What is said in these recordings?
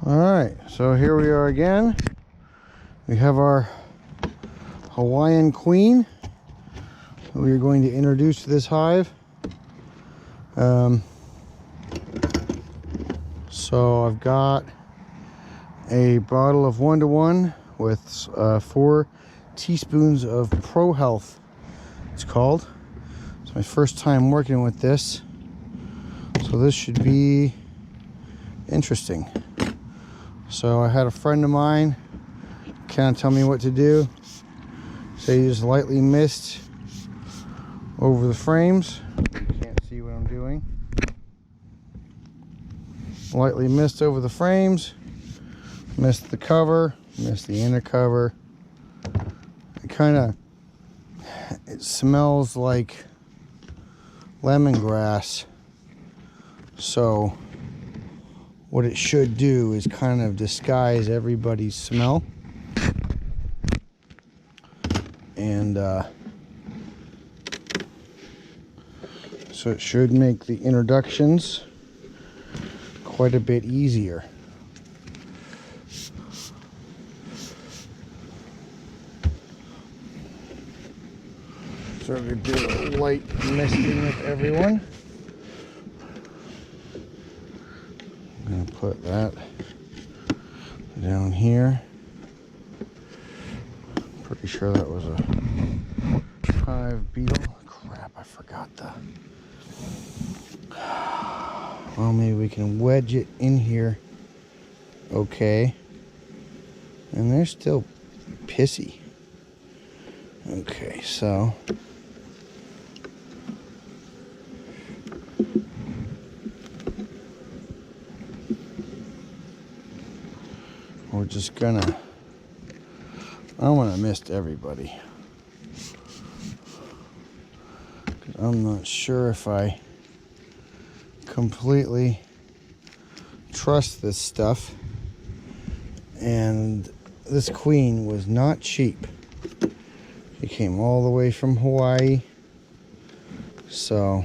Alright, so here we are again. We have our Hawaiian queen who we are going to introduce to this hive. So I've got a bottle of 1-to-1 with 4 teaspoons of Pro Health, it's called. It's my first time working with this, so this should be interesting. So I had a friend of mine kind of tell me what to do. So you just lightly mist over the frames. You can't see what I'm doing. Lightly mist over the frames, mist the cover, mist the inner cover. It smells like lemongrass. So what it should do is kind of disguise everybody's smell. And so it should make the introductions quite a bit easier. So we're going to do a light misting with everyone. I'm going to put that down here. Pretty sure that was a hive beetle. Crap, I forgot the... Well, maybe we can wedge it in here. Okay. And they're still pissy. Okay, so... we're just gonna... I want to mist everybody. I'm not sure if I completely trust this stuff. And this queen was not cheap. She came all the way from Hawaii. So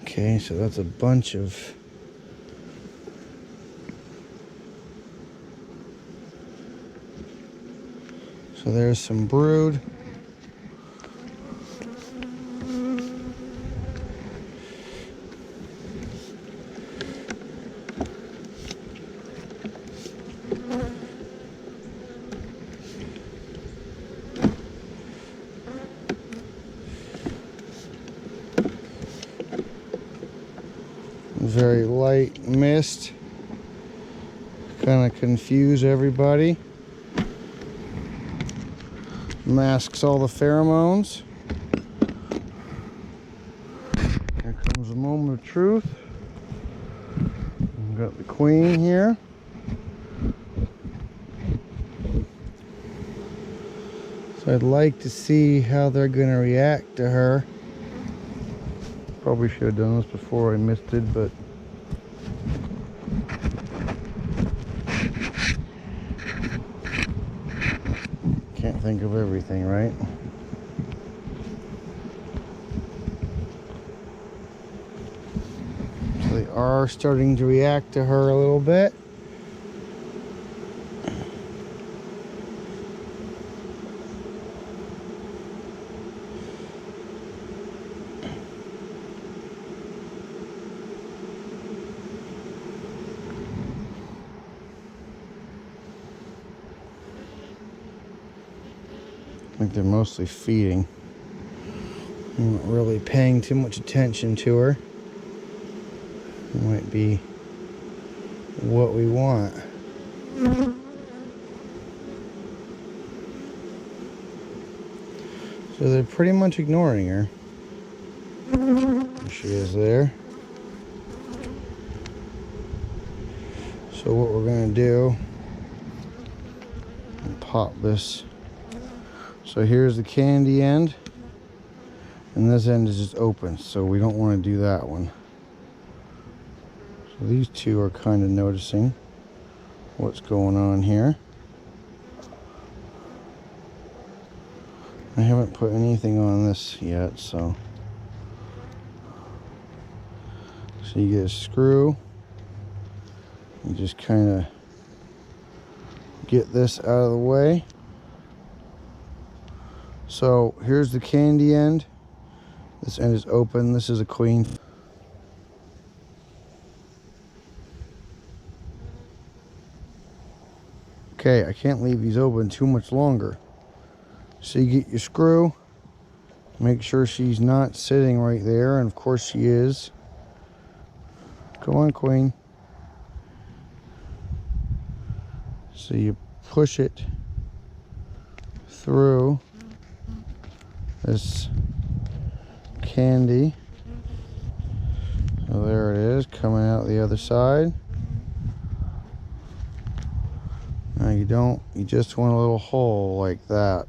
okay, so that's a bunch of... So there's some brood. Very light mist, kind of confuse everybody. Masks all the pheromones. Here comes the moment of truth. We've got the queen here. So I'd like to see how they're going to react to her. Probably should have done this before I misted, but can't think of everything, right? So they are starting to react to her a little bit. I think they're mostly feeding. I'm not really paying too much attention to her. It might be what we want. So they're pretty much ignoring her. There she is there. So what we're going to do, pop this. So here's the candy end, and this end is just open, so we don't want to do that one. So these two are kind of noticing what's going on here. I haven't put anything on this yet, so you get a screw. You just kind of get this out of the way. So here's the candy end. This end is open. This is a queen. Okay, I can't leave these open too much longer. So you get your screw. Make sure she's not sitting right there, and of course she is. Go on, queen. So you push it through this candy. So there it is, coming out the other side. Now you just want a little hole like that.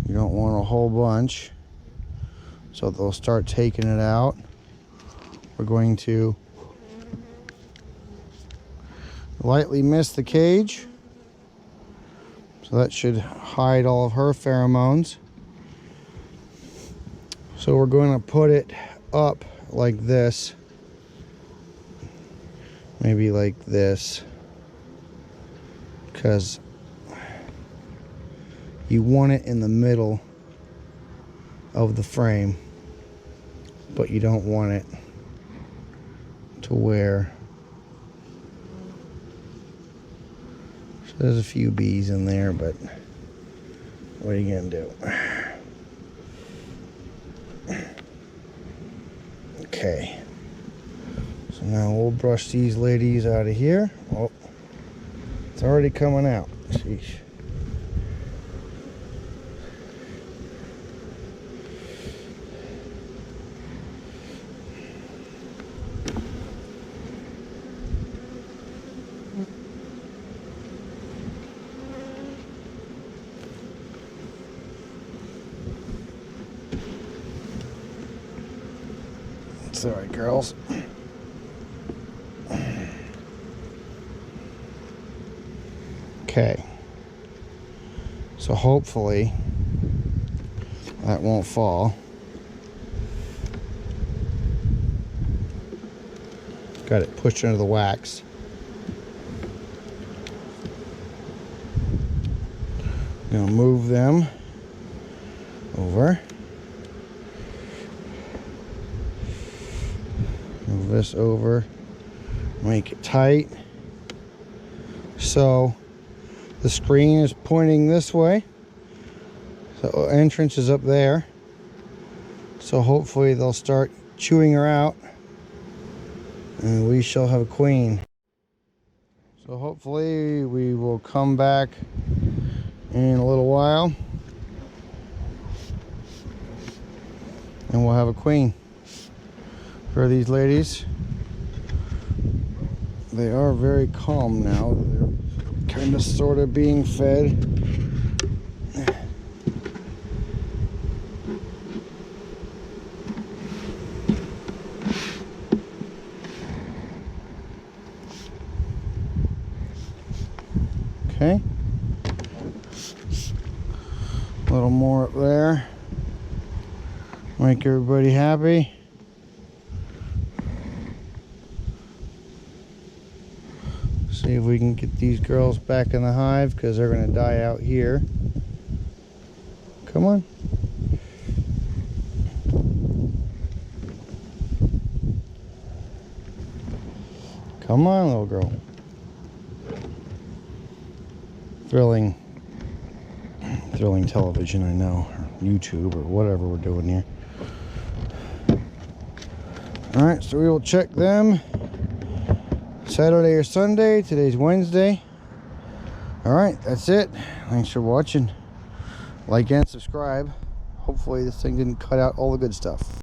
You don't want a whole bunch. So they'll start taking it out. We're going to lightly mist the cage. So that should hide all of her pheromones. So we're going to put it up like this. Maybe like this. Because you want it in the middle of the frame, but you don't want it to where there's a few bees in there, but what are you gonna do? Okay, so now we'll brush these ladies out of here. Oh, it's already coming out. Sheesh. Sorry, girls. Okay. So hopefully that won't fall. Got it pushed under the wax. I'm gonna move them over. Move this over. Make it tight. So the screen is pointing this way. The entrance is up there. So hopefully they'll start chewing her out and we shall have a queen. So hopefully we will come back in a little while and we'll have a queen for these ladies. They are very calm now. They're kind of sort of being fed. Okay. A little more up there. Make everybody happy. See if we can get these girls back in the hive because they're going to die out here. Come on. Come on, little girl. Thrilling television, I know, or YouTube or whatever we're doing here. All right, so we will check them Saturday or Sunday. Today's Wednesday. All right, that's it. Thanks for watching. Like and subscribe. Hopefully this thing didn't cut out all the good stuff.